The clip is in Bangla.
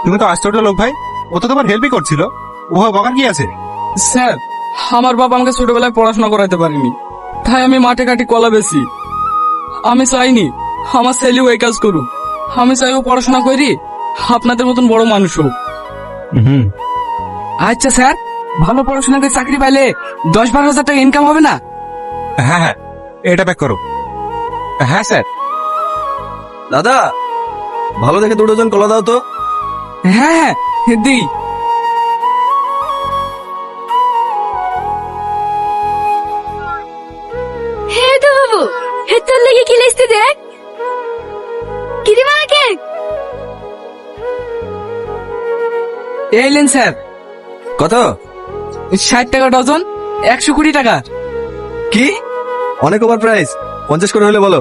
তুমি তো আশ্চর্য লোক ভাই, ও তো তোমার হেল্পই করছিল। ও বকার কি আছে? স্যার, আমার বাবা আমাকে ছোটবেলায় পড়াশোনা করাতে পারেনি, তাই আমি মাঠে কাটি কলা বেশি। আমি চাইনি আমার ছেলেও এই কাজ করুক। আমি চাই ও পড়াশোনা করি আপনাদের মতন বড় মানুষ হোক। হুম। আচ্ছা স্যার, ভালো পড়াশোনা করে চাকরি পাইলে 10-12 হাজার টাকা ইনকাম হবে না? হ্যাঁ হ্যাঁ, এটা প্যাক করো। হ্যাঁ স্যার। দাদা, ভালো দেখে 2 ডজন কলা দাও তো। হ্যাঁ হ্যাঁ, দিই। হে তো বাবু, হে তোর লেগে কি লিখতে দেখ। কিরিমা কে? এই লেন স্যার, কত? 60 টাকা ডজন, 120 টাকা। কি? অনেক ওভার প্রাইস, 50 করে হলে বলো।